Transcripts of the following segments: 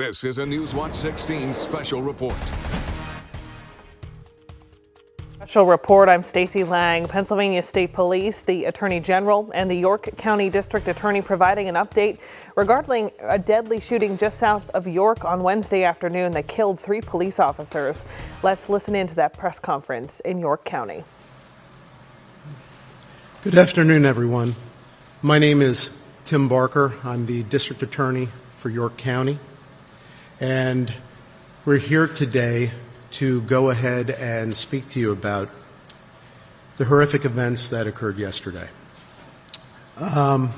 This is a Newswatch 16 special report. Special report. I'm Stacey Lang. Pennsylvania State Police, the Attorney General, and the York County District Attorney providing an update regarding a deadly shooting just south of York on Wednesday afternoon that killed 3 police officers. Let's listen into that press conference in York County. Good afternoon, everyone. My name is Tim Barker. I'm the District Attorney for York County, and we're here today to go ahead and speak to you about the horrific events that occurred yesterday. I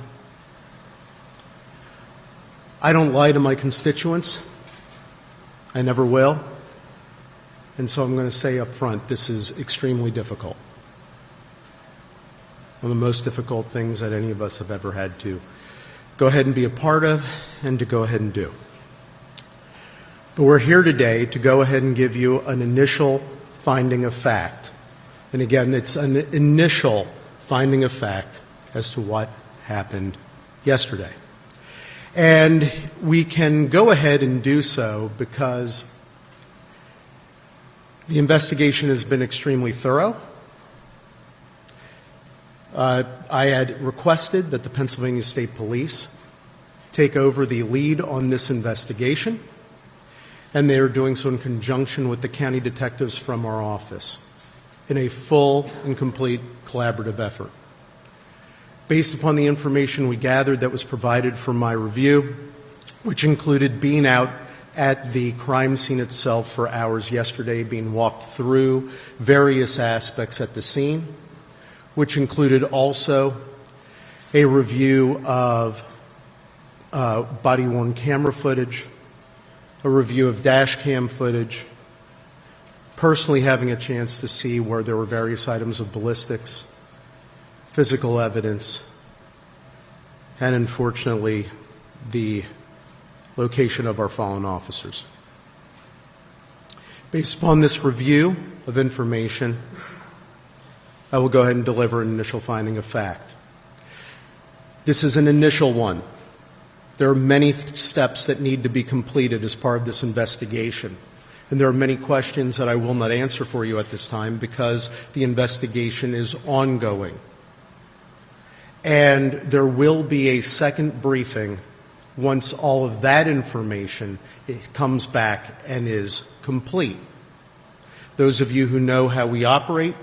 don't lie to my constituents. I never will. And so I'm going to say up front, this is extremely difficult. One of the most difficult things that any of us have ever had to go ahead and be a part of and to go ahead and do. But we're here today to go ahead and give you an initial finding of fact. And again, it's an initial finding of fact as to what happened yesterday. And we can go ahead and do so because the investigation has been extremely thorough. I had requested that the Pennsylvania State Police take over the lead on this investigation, and they are doing so in conjunction with the county detectives from our office in a full and complete collaborative effort. Based upon the information we gathered that was provided from my review, which included being out at the crime scene itself for hours yesterday, being walked through various aspects at the scene, which included also a review of body-worn camera footage, a review of dash cam footage, personally having a chance to see where there were various items of ballistics, physical evidence, and unfortunately the location of our fallen officers. Based upon this review of information, I will go ahead and deliver an initial finding of fact. This is an initial one. There are many steps that need to be completed as part of this investigation. And there are many questions that I will not answer for you at this time because the investigation is ongoing. And there will be a second briefing once all of that information comes back and is complete. Those of you who know how we operate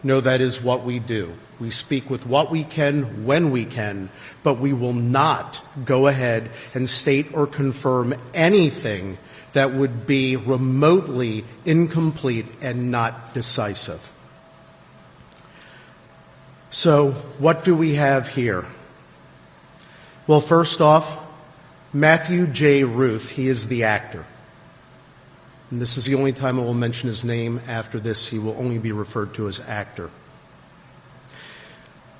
know that is what we do. We speak with what we can when we can, but we will not go ahead and state or confirm anything that would be remotely incomplete and not decisive. So, what do we have here? Well, first off, Matthew J. Ruth, he is the actor. And this is the only time I will mention his name. After this, he will only be referred to as actor.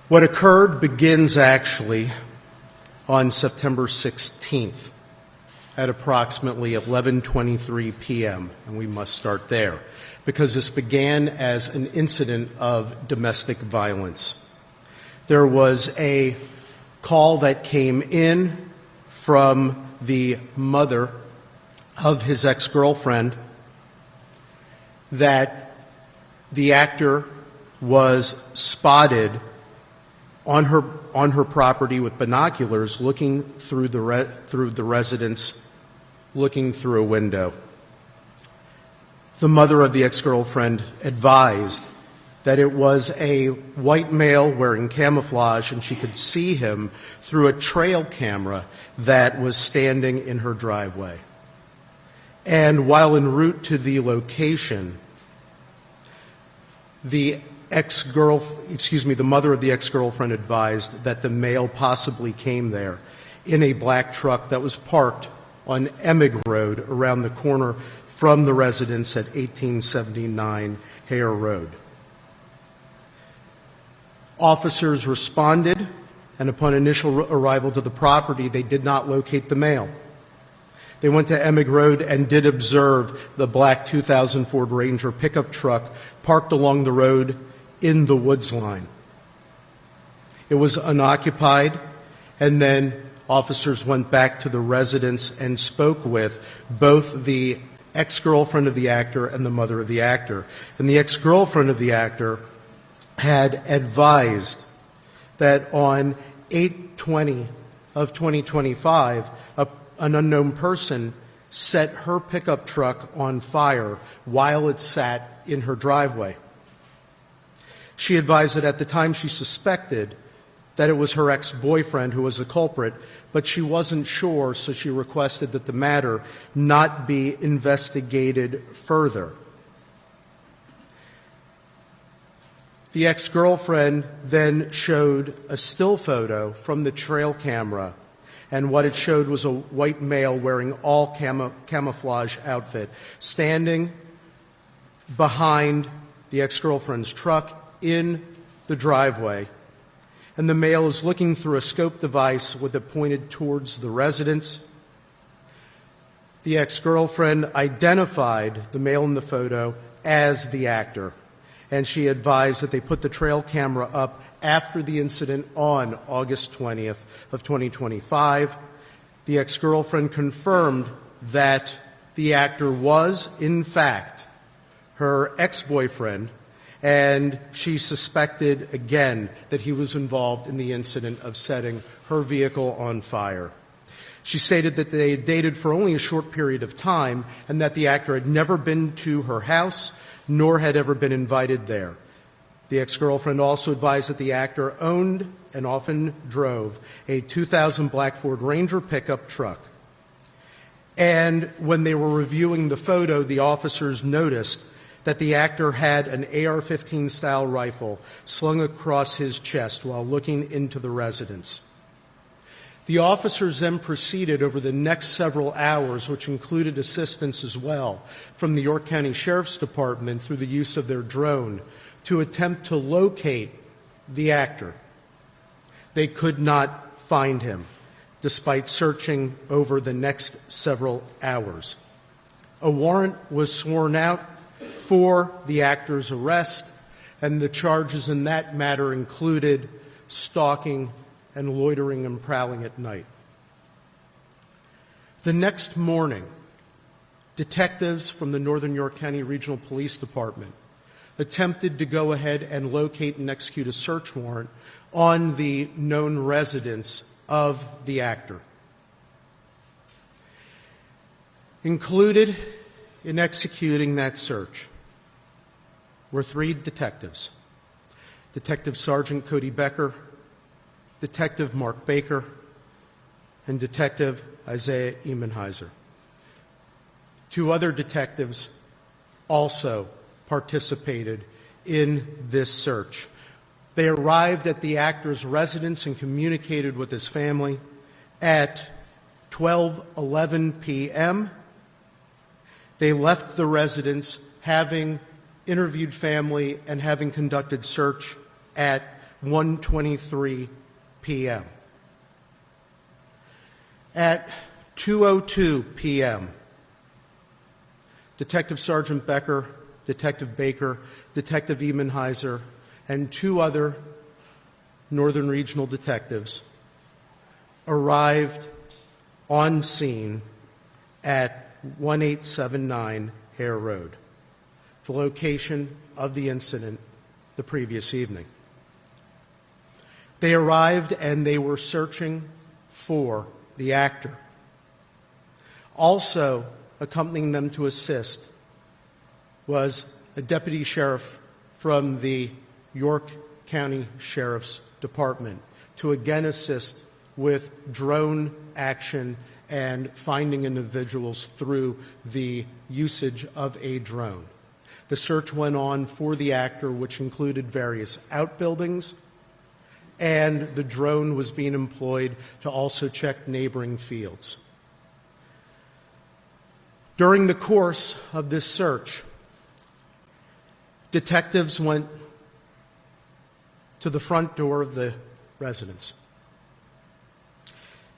What occurred begins actually on September 16th at approximately 11:23 p.m., and we must start there, because this began as an incident of domestic violence. There was a call that came in from the mother of his ex-girlfriend that the actor was spotted on her property with binoculars looking through the residence, looking through a window. The mother of the ex-girlfriend advised that it was a white male wearing camouflage, and she could see him through a trail camera that was standing in her driveway. And while en route to the location, the mother of the ex-girlfriend advised that the male possibly came there in a black truck that was parked on Emig Road around the corner from the residence at 1879 Hare Road. Officers responded, and upon initial arrival to the property, they did not locate the male. They went to Emig Road and did observe the black 2000 Ford Ranger pickup truck parked along the road in the woods line. It was unoccupied, and then officers went back to the residence and spoke with both the ex-girlfriend of the actor and the mother of the actor. And the ex-girlfriend of the actor had advised that on 8/20 of 2025, an unknown person set her pickup truck on fire while it sat in her driveway. She advised that at the time she suspected that it was her ex-boyfriend who was the culprit, but she wasn't sure, so she requested that the matter not be investigated further. The ex-girlfriend then showed a still photo from the trail camera, and what it showed was a white male wearing all camouflage outfit, standing behind the ex-girlfriend's truck in the driveway. And the male is looking through a scope device with it pointed towards the residence. The ex-girlfriend identified the male in the photo as the actor, and she advised that they put the trail camera up after the incident on August 20th of 2025. The ex-girlfriend confirmed that the actor was, in fact, her ex-boyfriend, and she suspected again that he was involved in the incident of setting her vehicle on fire. She stated that they had dated for only a short period of time and that the actor had never been to her house nor had ever been invited there. The ex-girlfriend also advised that the actor owned and often drove a 2000 black Ford Ranger pickup truck. And when they were reviewing the photo, the officers noticed that the actor had an AR-15 style rifle slung across his chest while looking into the residence. The officers then proceeded over the next several hours, which included assistance as well from the York County Sheriff's Department through the use of their drone, to attempt to locate the actor. They could not find him, despite searching over the next several hours. A warrant was sworn out for the actor's arrest, and the charges in that matter included stalking and loitering and prowling at night. The next morning, detectives from the Northern York County Regional Police Department attempted to go ahead and locate and execute a search warrant on the known residence of the actor. Included in executing that search were 3 detectives: Detective Sergeant Cody Becker, Detective Mark Baker, and Detective Isaiah Emenheiser. 2 other detectives also participated in this search. They arrived at the actor's residence and communicated with his family at 12:11 p.m. They left the residence, having interviewed family and having conducted search at 1:23 p.m. At 2:02 p.m., Detective Sergeant Becker, Detective Baker, Detective Emenheiser, and 2 other Northern Regional detectives arrived on scene at 1879 Hare Road, the location of the incident the previous evening. They arrived and they were searching for the actor. Also accompanying them to assist was a deputy sheriff from the York County Sheriff's Department to again assist with drone action and finding individuals through the usage of a drone. The search went on for the actor, which included various outbuildings, and the drone was being employed to also check neighboring fields. During the course of this search, detectives went to the front door of the residence.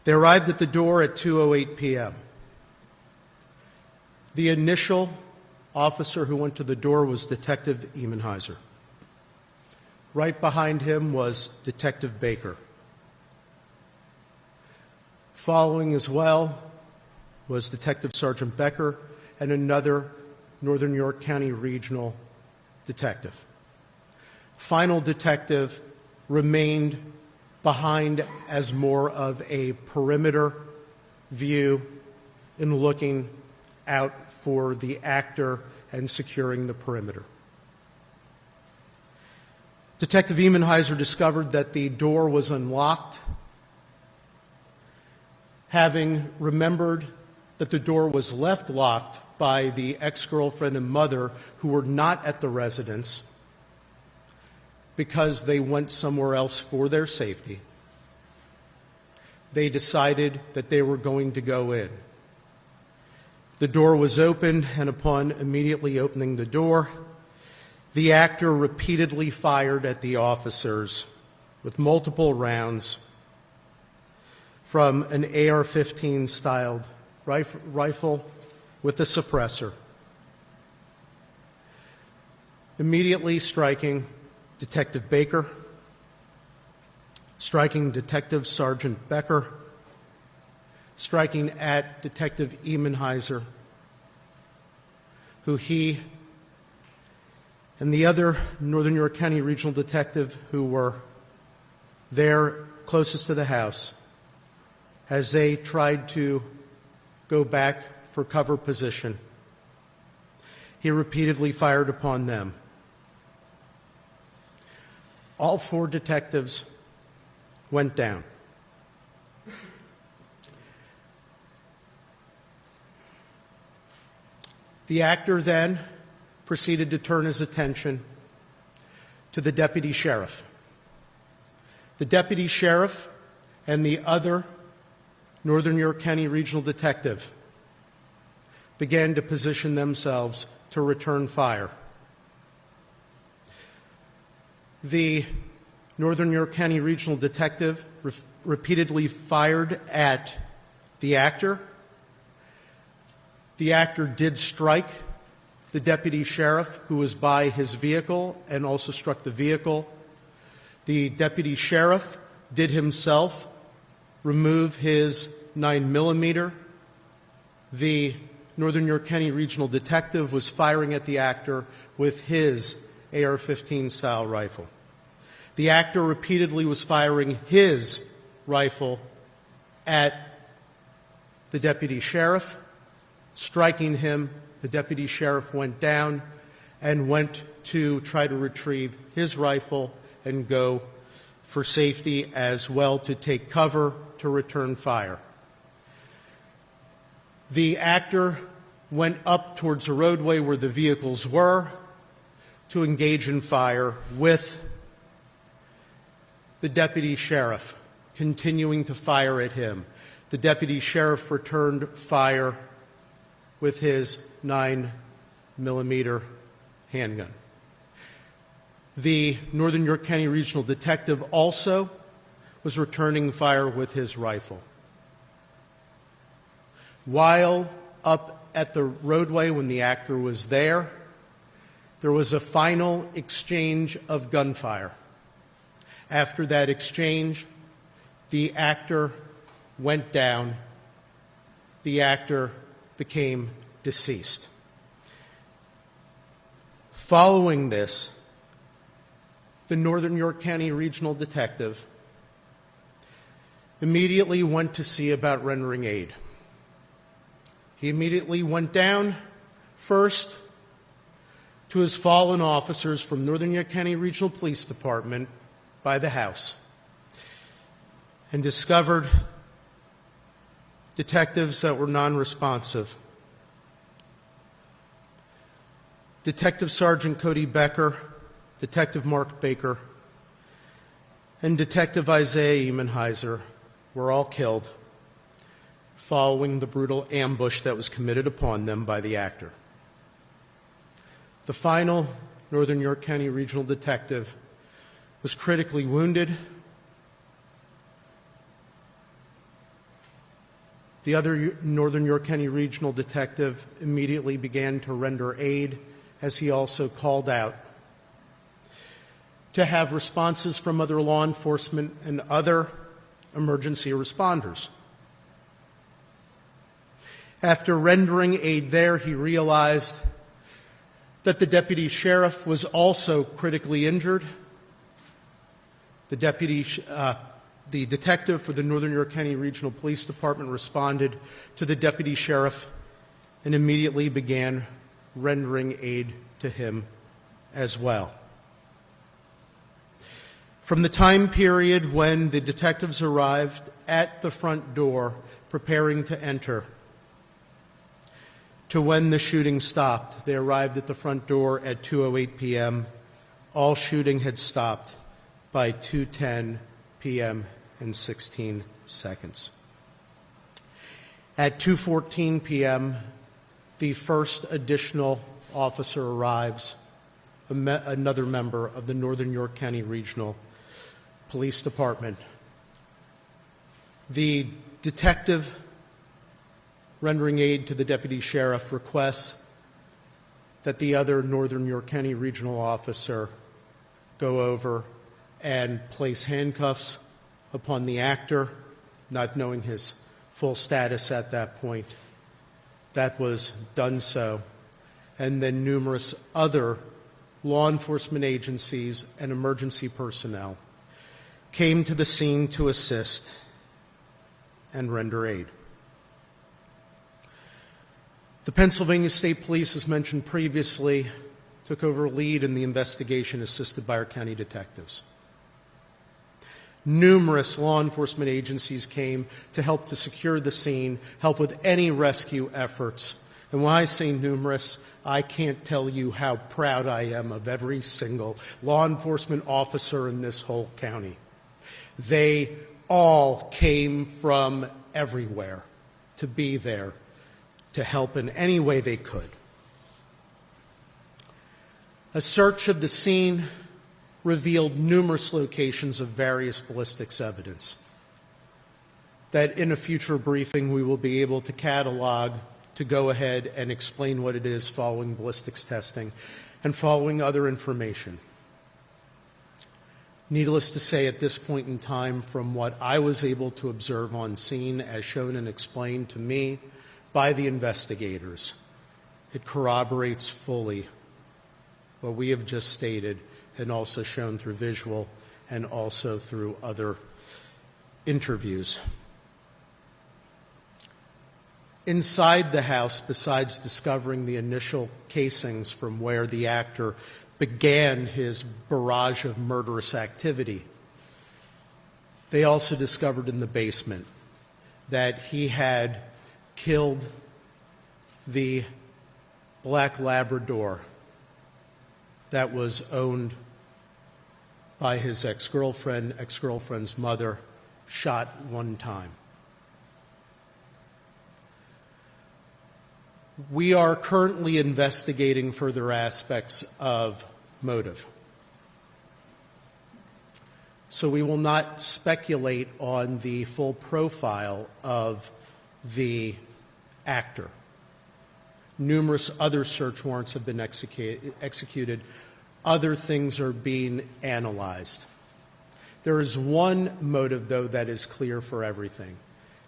They arrived at the door at 2:08 p.m. The initial officer who went to the door was Detective Emenheiser. Right behind him was Detective Baker. Following as well was Detective Sergeant Becker and another Northern York County Regional detective. Final detective remained behind as more of a perimeter view in looking out for the actor and securing the perimeter. Detective Emenheiser discovered that the door was unlocked. Having remembered that the door was left locked by the ex-girlfriend and mother who were not at the residence because they went somewhere else for their safety, they decided that they were going to go in. The door was opened, and upon immediately opening the door, the actor repeatedly fired at the officers with multiple rounds from an AR-15 styled rifle with a suppressor, immediately striking Detective Baker, striking Detective Sergeant Becker, striking at Detective Emenheiser, who he and the other Northern York County Regional detective who were there closest to the house, as they tried to go back for cover position, he repeatedly fired upon them. All four detectives went down. The actor then proceeded to turn his attention to the deputy sheriff. The deputy sheriff and the other Northern York County Regional detective began to position themselves to return fire. The Northern York County Regional detective repeatedly fired at the actor. The actor did strike the deputy sheriff, who was by his vehicle, and also struck the vehicle. The deputy sheriff did himself remove his 9mm. The Northern York County Regional detective was firing at the actor with his AR-15 style rifle. The actor repeatedly was firing his rifle at the deputy sheriff, striking him. The deputy sheriff went down and went to try to retrieve his rifle and go for safety as well to take cover to return fire. The actor went up towards the roadway where the vehicles were to engage in fire with the deputy sheriff, continuing to fire at him. The deputy sheriff returned fire with his 9mm handgun. The Northern York County Regional detective also was returning fire with his rifle. While up at the roadway when the actor was there was a final exchange of gunfire. After that exchange, the actor went down. The actor became deceased. Following this, the Northern York County Regional detective immediately went to see about rendering aid. He immediately went down first to his fallen officers from Northern York County Regional Police Department by the house and discovered detectives that were non-responsive. Detective Sergeant Cody Becker, Detective Mark Baker, and Detective Isaiah Emenheiser were all killed following the brutal ambush that was committed upon them by the actor. The final Northern York County Regional detective was critically wounded. The other Northern York County Regional detective immediately began to render aid, as he also called out to have responses from other law enforcement and other emergency responders. After rendering aid there, he realized that the deputy sheriff was also critically injured. The detective for the Northern York County Regional Police Department responded to the deputy sheriff and immediately began rendering aid to him as well. From the time period when the detectives arrived at the front door preparing to enter to when the shooting stopped, they arrived at the front door at 2:08 p.m. All shooting had stopped by 2:10 p.m. and 16 seconds. At 2:14 p.m., the first additional officer arrives, another member of the Northern York County Regional Police Department. The detective rendering aid to the deputy sheriff requests that the other Northern York County Regional officer go over and place handcuffs upon the actor, not knowing his full status at that point. That was done so. And then numerous other law enforcement agencies and emergency personnel came to the scene to assist and render aid. The Pennsylvania State Police, as mentioned previously, took over a lead in the investigation assisted by our county detectives. Numerous law enforcement agencies came to help to secure the scene, help with any rescue efforts. And when I say numerous, I can't tell you how proud I am of every single law enforcement officer in this whole county. They all came from everywhere to be there to help in any way they could. A search of the scene revealed numerous locations of various ballistics evidence that in a future briefing we will be able to catalog to go ahead and explain what it is following ballistics testing and following other information. Needless to say, at this point in time, from what I was able to observe on scene as shown and explained to me by the investigators, it corroborates fully what we have just stated and also shown through visual and also through other interviews. Inside the house, besides discovering the initial casings from where the actor began his barrage of murderous activity, they also discovered in the basement that he had killed the black Labrador that was owned by his ex-girlfriend's mother, shot one time. We are currently investigating further aspects of motive. So we will not speculate on the full profile of the actor. Numerous other search warrants have been executed. Other things are being analyzed. There is one motive, though, that is clear for everything,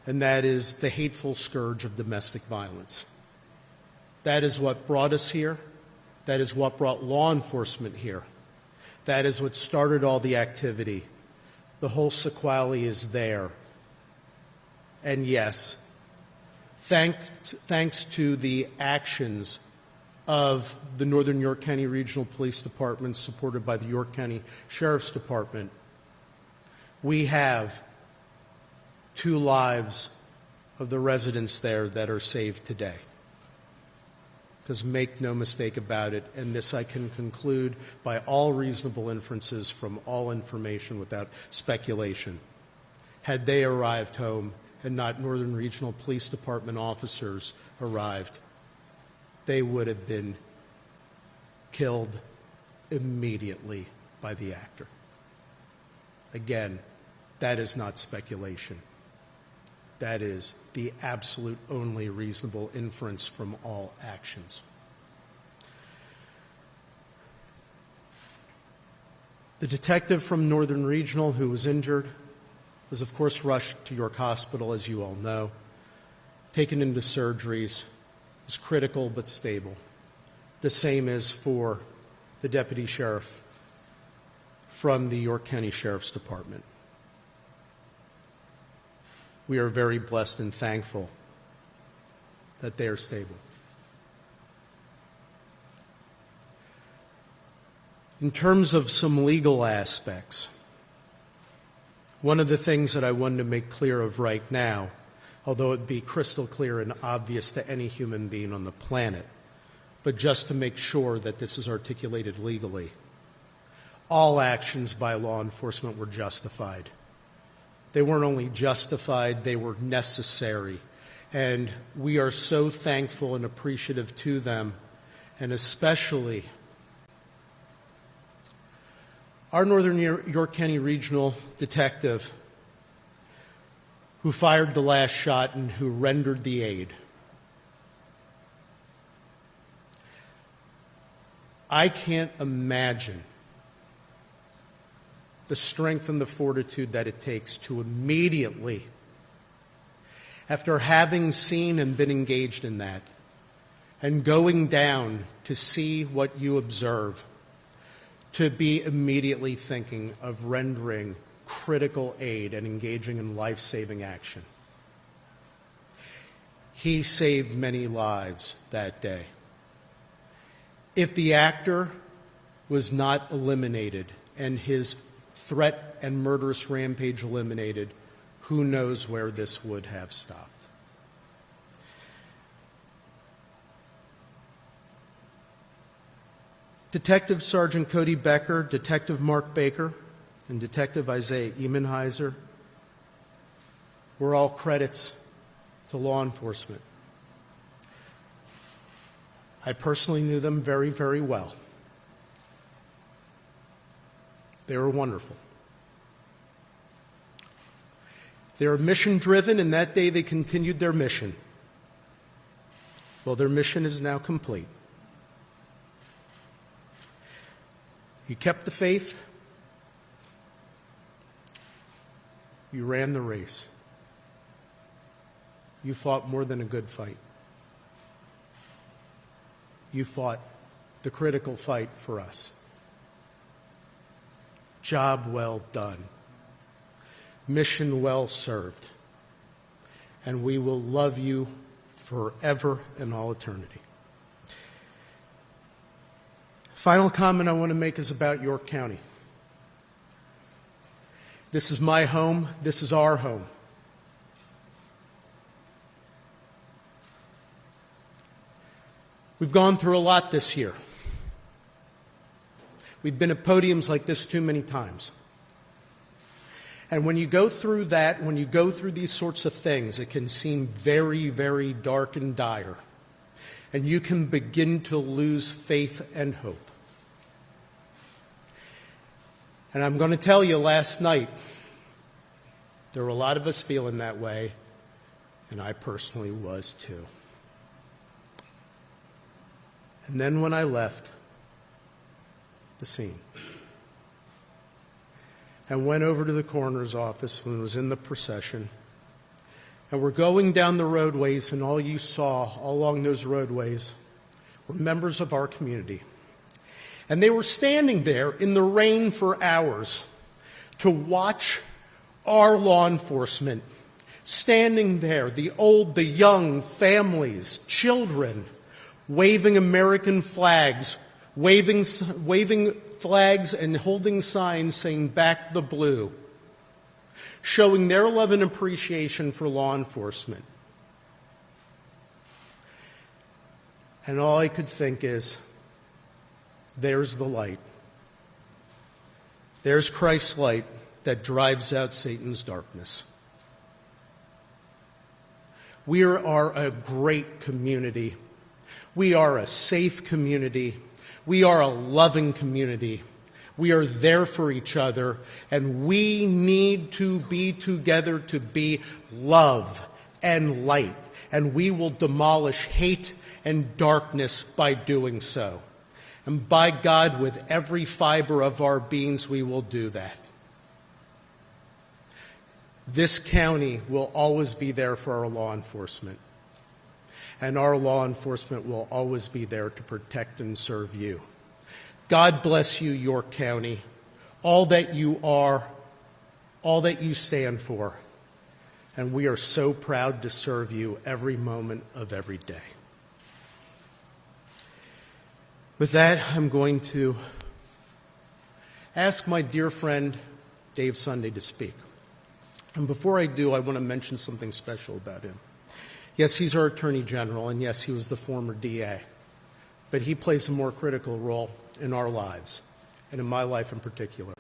and that is the hateful scourge of domestic violence. That is what brought us here. That is what brought law enforcement here. That is what started all the activity. The whole sequelae is there. And yes, thanks to the actions of the Northern York County Regional Police Department, supported by the York County Sheriff's Department, we have 2 lives of the residents there that are saved today. Because make no mistake about it, and this I can conclude by all reasonable inferences from all information without speculation, had they arrived home and not Northern Regional Police Department officers arrived, they would have been killed immediately by the actor. Again, that is not speculation. That is the absolute only reasonable inference from all actions. The detective from Northern Regional who was injured was, of course, rushed to York Hospital, as you all know. taken into surgeries is critical but stable. The same is for the deputy sheriff from the York County Sheriff's Department. We are very blessed and thankful that they are stable. In terms of some legal aspects, one of the things that I wanted to make clear of right now, although it be crystal clear and obvious to any human being on the planet, but just to make sure that this is articulated legally, all actions by law enforcement were justified. They weren't only justified, they were necessary. And we are so thankful and appreciative to them, and especially our Northern York County Regional Detective who fired the last shot and who rendered the aid. I can't imagine the strength and the fortitude that it takes to immediately, after having seen and been engaged in that, and going down to see what you observe, to be immediately thinking of rendering critical aid and engaging in life-saving action. He saved many lives that day. If the actor was not eliminated and his threat and murderous rampage eliminated, who knows where this would have stopped. Detective Sergeant Cody Becker, Detective Mark Baker, and Detective Isaiah Emenheiser were all credits to law enforcement. I personally knew them very, very well. They were wonderful. They were mission-driven, and that day they continued their mission. Well, their mission is now complete. You kept the faith. You ran the race. You fought more than a good fight. You fought the critical fight for us. Job well done. Mission well served. And we will love you forever and all eternity. Final comment I want to make is about York County. This is my home. This is our home. We've gone through a lot this year. We've been at podiums like this too many times. And when you go through that, when you go through these sorts of things, it can seem very, very dark and dire. And you can begin to lose faith and hope. And I'm going to tell you, last night, there were a lot of us feeling that way, and I personally was too. And then when I left the scene and went over to the coroner's office when I was in the procession, and we're going down the roadways, and all you saw all along those roadways were members of our community. And they were standing there in the rain for hours to watch our law enforcement, standing there, the old, the young, families, children, waving American flags, waving flags and holding signs saying "Back the Blue," showing their love and appreciation for law enforcement. And all I could think is, there's the light. There's Christ's light that drives out Satan's darkness. We are a great community. We are a safe community. We are a loving community. We are there for each other, and we need to be together to be love and light, and we will demolish hate and darkness by doing so. And by God, with every fiber of our beings, we will do that. This county will always be there for our law enforcement. and our law enforcement will always be there to protect and serve you. God bless you, York County, all that you are, all that you stand for, and we are so proud to serve you every moment of every day. With that, I'm going to ask my dear friend Dave Sunday to speak. And before I do, I want to mention something special about him. Yes, he's our Attorney General, and yes, he was the former DA. But he plays a more critical role in our lives, and in my life in particular.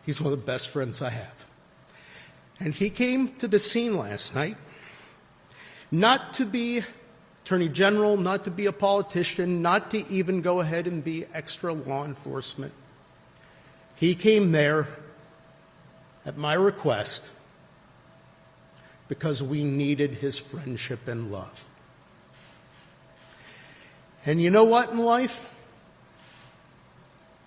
He's one of the best friends I have. And he came to the scene last night, not to be Attorney General, not to be a politician, not to even go ahead and be extra law enforcement. He came there at my request because we needed his friendship and love. And you know what in life?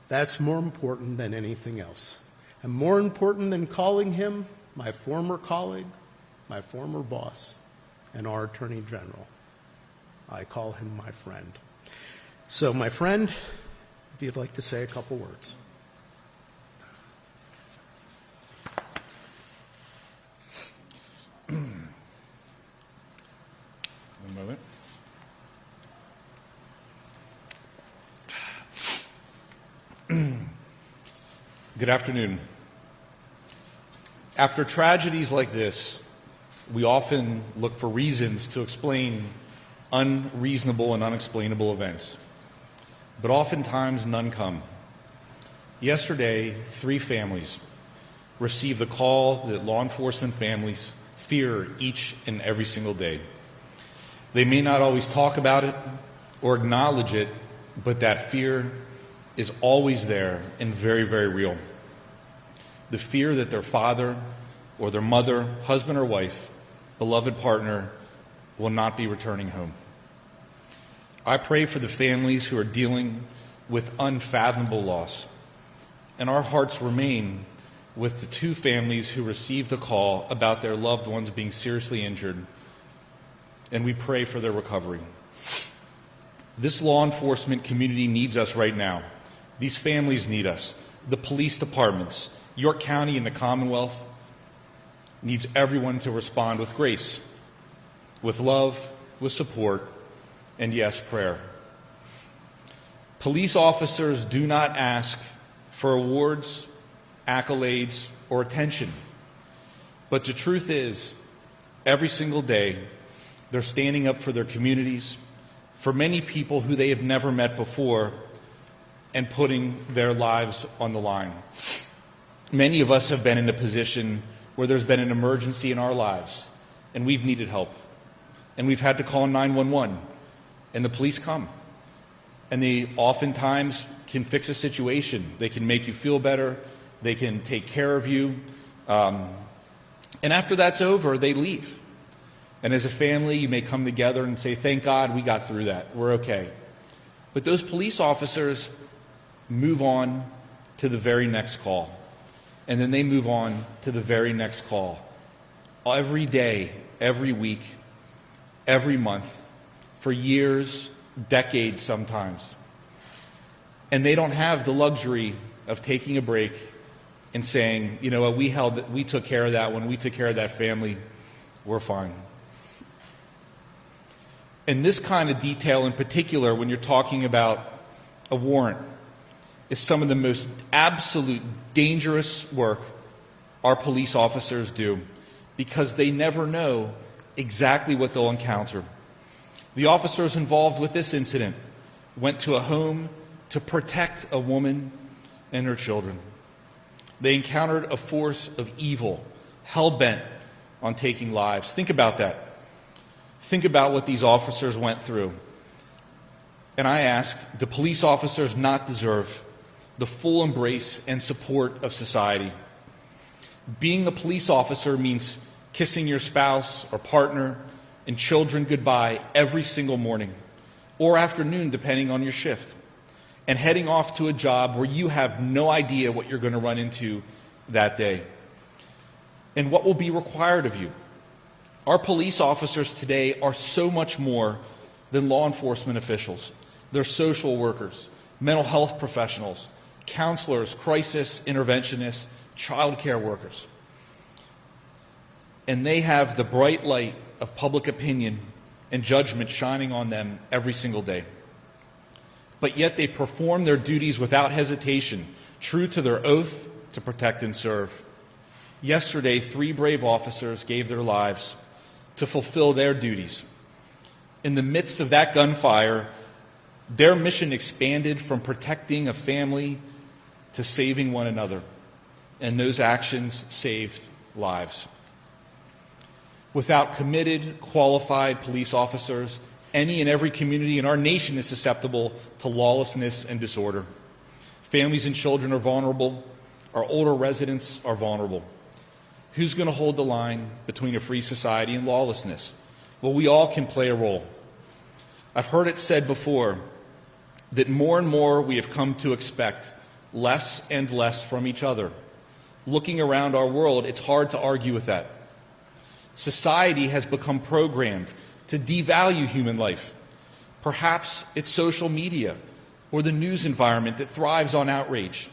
That's more important than anything else. And more important than calling him my former colleague, my former boss, and our Attorney General. I call him my friend. So, my friend, if you'd like to say a couple words. One moment. Good afternoon. After tragedies like this, we often look for reasons to explain unreasonable and unexplainable events. But oftentimes none come. Yesterday, 3 families received the call that law enforcement families fear each and every single day. They may not always talk about it or acknowledge it, but that fear is always there and very, very real. The fear that their father or their mother, husband or wife, beloved partner will not be returning home. I pray for the families who are dealing with unfathomable loss, and our hearts remain with the 2 families who received a call about their loved ones being seriously injured, and we pray for their recovery. This law enforcement community needs us right now. These families need us. The police departments, York County and the Commonwealth needs everyone to respond with grace, with love, with support, and yes, prayer. Police officers do not ask for awards, accolades, or attention. But the truth is, every single day, they're standing up for their communities, for many people who they have never met before, and putting their lives on the line. Many of us have been in a position where there's been an emergency in our lives, and we've needed help. And we've had to call 911, and the police come. And they oftentimes can fix a situation. They can make you feel better. They can take care of you. And after that's over, they leave. And as a family, you may come together and say, thank God we got through that. We're okay. But those police officers move on to the very next call. And then they move on to the very next call. Every day, every week, every month, for years, decades sometimes. And they don't have the luxury of taking a break and saying, you know what, we took care of that one, we took care of that family, we're fine. And this kind of detail in particular, when you're talking about a warrant, is some of the most absolute dangerous work our police officers do, because they never know exactly what they'll encounter. The officers involved with this incident went to a home to protect a woman and her children. They encountered a force of evil, hell-bent on taking lives. Think about that. Think about what these officers went through. And I ask, do police officers not deserve the full embrace and support of society? Being a police officer means kissing your spouse or partner and children goodbye every single morning or afternoon, depending on your shift, and heading off to a job where you have no idea what you're going to run into that day and what will be required of you. Our police officers today are so much more than law enforcement officials. They're social workers, mental health professionals, counselors, crisis interventionists, child care workers. And they have the bright light of public opinion and judgment shining on them every single day. But yet they perform their duties without hesitation, true to their oath to protect and serve. Yesterday, 3 brave officers gave their lives to fulfill their duties. In the midst of that gunfire, their mission expanded from protecting a family to saving one another, and those actions saved lives. Without committed, qualified police officers, any and every community in our nation is susceptible to lawlessness and disorder. Families and children are vulnerable. Our older residents are vulnerable. Who's going to hold the line between a free society and lawlessness? Well, we all can play a role. I've heard it said before that more and more we have come to expect less and less from each other. Looking around our world, it's hard to argue with that. Society has become programmed to devalue human life. Perhaps it's social media or the news environment that thrives on outrage,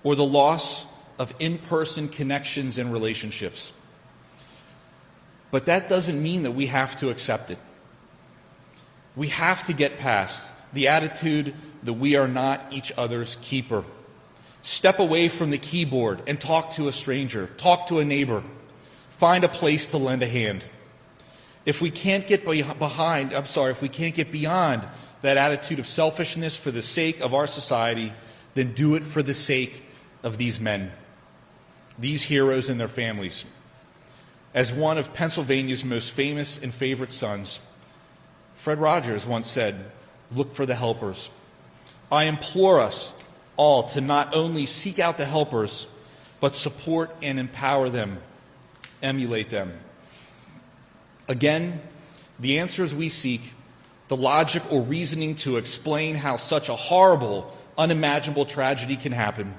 or the loss of in-person connections and relationships. But that doesn't mean that we have to accept it. We have to get past the attitude that we are not each other's keeper. Step away from the keyboard and talk to a stranger, talk to a neighbor, find a place to lend a hand. If we can't get beyond that attitude of selfishness for the sake of our society, then do it for the sake of these men, these heroes and their families. As one of Pennsylvania's most famous and favorite sons, Fred Rogers once said, "Look for the helpers." I implore us all to not only seek out the helpers, but support and empower them, emulate them. Again, the answers we seek, the logic or reasoning to explain how such a horrible, unimaginable tragedy can happen,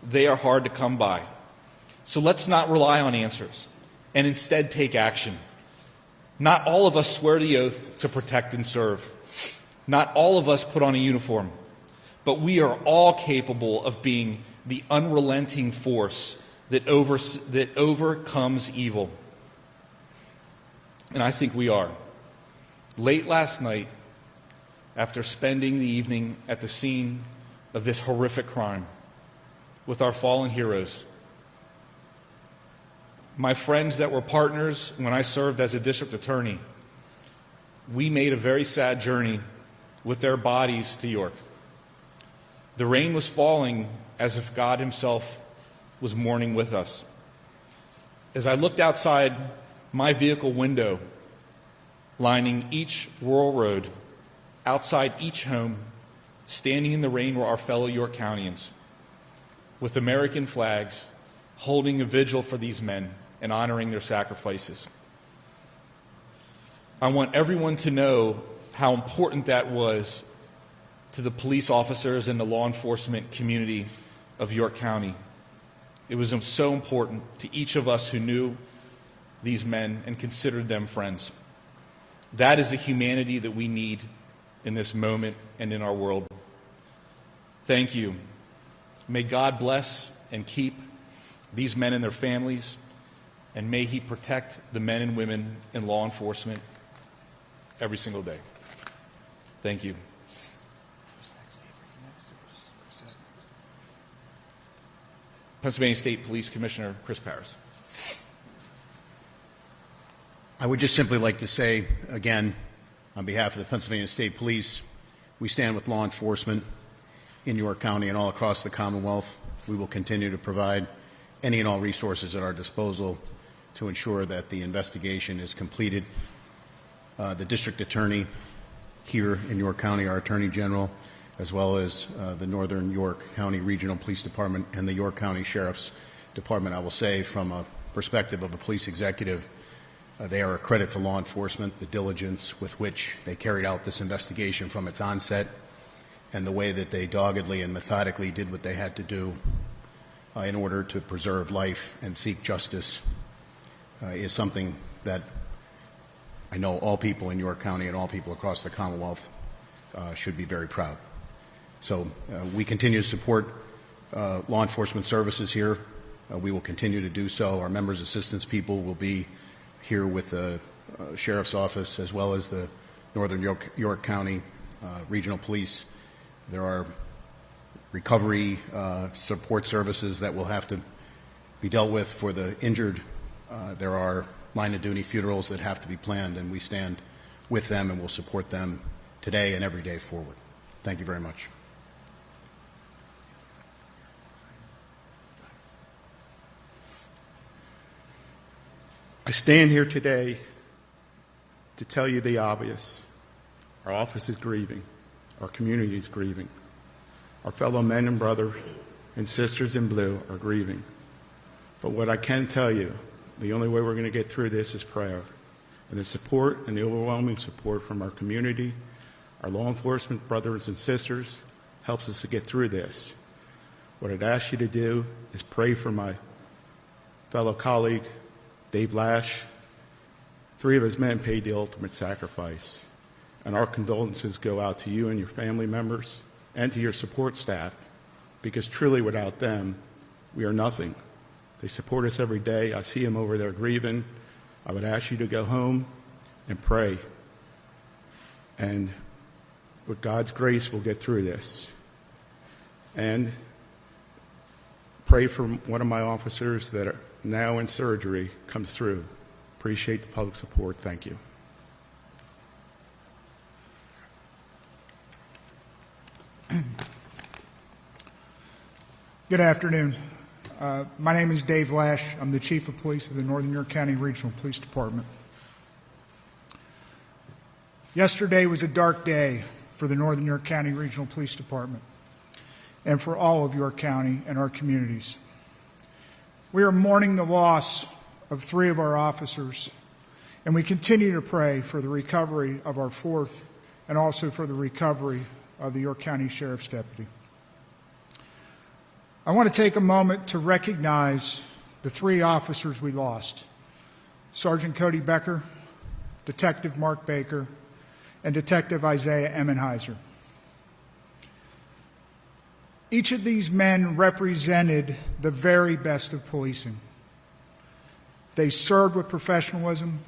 they are hard to come by. So let's not rely on answers and instead take action. Not all of us swear the oath to protect and serve. Not all of us put on a uniform. But we are all capable of being the unrelenting force that overcomes evil. And I think we are. Late last night, after spending the evening at the scene of this horrific crime with our fallen heroes, my friends that were partners when I served as a district attorney, we made a very sad journey with their bodies to York. The rain was falling as if God Himself was mourning with us. As I looked outside my vehicle window, lining each rural road, outside each home, standing in the rain were our fellow York Countyans, with American flags, holding a vigil for these men and honoring their sacrifices. I want everyone to know how important that was to the police officers and the law enforcement community of York County. It was so important to each of us who knew these men and considered them friends. That is the humanity that we need in this moment and in our world. Thank you. May God bless and keep these men and their families, and may He protect the men and women in law enforcement every single day. Thank you. Pennsylvania State Police Commissioner Chris Parris. I would just simply like to say, again, on behalf of the Pennsylvania State Police, we stand with law enforcement in York County and all across the Commonwealth. We will continue to provide any and all resources at our disposal to ensure that the investigation is completed. The district attorney here in York County, our Attorney General, as well as the Northern York County Regional Police Department and the York County Sheriff's Department, I will say from a perspective of a police executive, they are a credit to law enforcement, the diligence with which they carried out this investigation from its onset, and the way that they doggedly and methodically did what they had to do in order to preserve life and seek justice is something that I know all people in York County and all people across the Commonwealth should be very proud. So we continue to support law enforcement services here. We will continue to do so. Our members' assistance people will be here with the Sheriff's Office as well as the Northern York County Regional Police. There are recovery support services that will have to be dealt with for the injured. There are line-of-duty funerals that have to be planned, and we stand with them and will support them today and every day forward. Thank you very much. I stand here today to tell you the obvious. Our office is grieving. Our community is grieving. Our fellow men and brothers and sisters in blue are grieving. But what I can tell you, the only way we're going to get through this is prayer. And the support and the overwhelming support from our community, our law enforcement brothers and sisters, helps us to get through this. What I'd ask you to do is pray for my fellow colleague, Dave Lash. 3 of his men paid the ultimate sacrifice. And our condolences go out to you and your family members and to your support staff, because truly without them, we are nothing. They support us every day. I see them over there grieving. I would ask you to go home and pray. And with God's grace, we'll get through this. And pray for one of my officers that are now in surgery comes through. Appreciate the public support. Thank you. Good afternoon. My name is Dave Lash. I'm the Chief of Police of the Northern York County Regional Police Department. Yesterday was a dark day for the Northern York County Regional Police Department and for all of York County and our communities. We are mourning the loss of 3 of our officers, and we continue to pray for the recovery of our 4th and also for the recovery of the York County Sheriff's Deputy. I want to take a moment to recognize the 3 officers we lost: Sergeant Cody Becker, Detective Mark Baker, and Detective Isaiah Emmenheiser. Each of these men represented the very best of policing. They served with professionalism,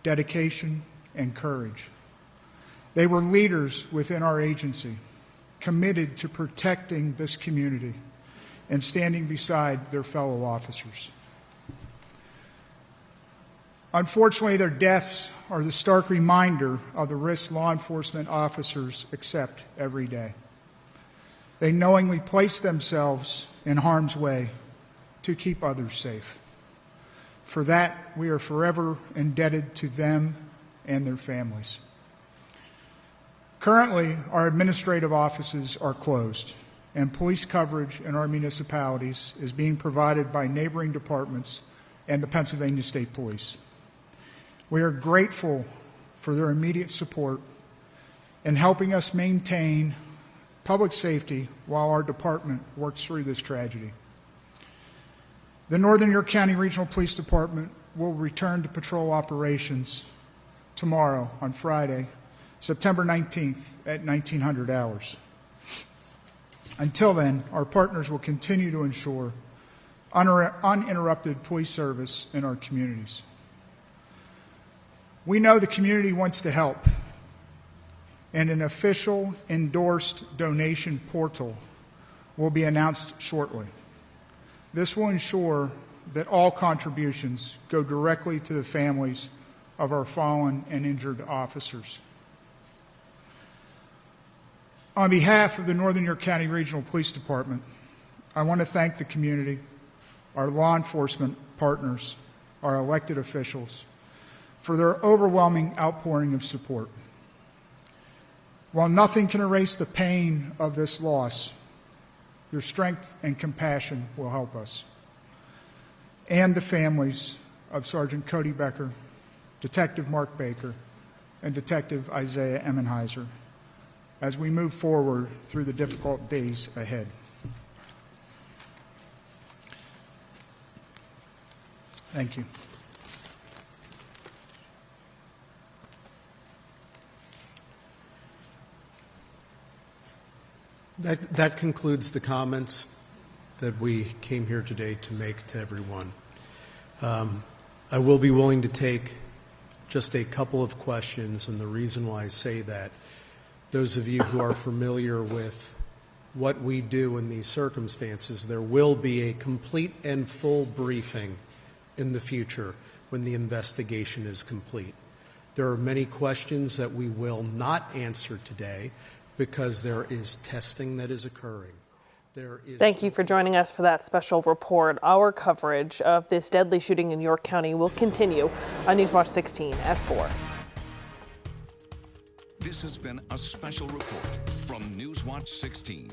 dedication, and courage. They were leaders within our agency, committed to protecting this community and standing beside their fellow officers. Unfortunately, their deaths are the stark reminder of the risks law enforcement officers accept every day. They knowingly place themselves in harm's way to keep others safe. For that, we are forever indebted to them and their families. Currently, our administrative offices are closed, and police coverage in our municipalities is being provided by neighboring departments and the Pennsylvania State Police. We are grateful for their immediate support in helping us maintain public safety while our department works through this tragedy. The Northern York County Regional Police Department will return to patrol operations tomorrow on Friday, September 19th at 1900 hours. Until then, our partners will continue to ensure uninterrupted police service in our communities. We know the community wants to help, and an official endorsed donation portal will be announced shortly. This will ensure that all contributions go directly to the families of our fallen and injured officers. On behalf of the Northern York County Regional Police Department, I want to thank the community, our law enforcement partners, our elected officials, for their overwhelming outpouring of support. While nothing can erase the pain of this loss, your strength and compassion will help us and the families of Sergeant Cody Becker, Detective Mark Baker, and Detective Isaiah Emmenheiser as we move forward through the difficult days ahead. Thank you. That concludes the comments that we came here today to make to everyone. I will be willing to take just a couple of questions, and the reason why I say that, those of you who are familiar with what we do in these circumstances, there will be a complete and full briefing in the future when the investigation is complete. There are many questions that we will not answer today because there is testing that is occurring. Thank you for joining us for that special report. Our coverage of this deadly shooting in York County will continue on Newswatch 16 at 4. This has been a special report from Newswatch 16.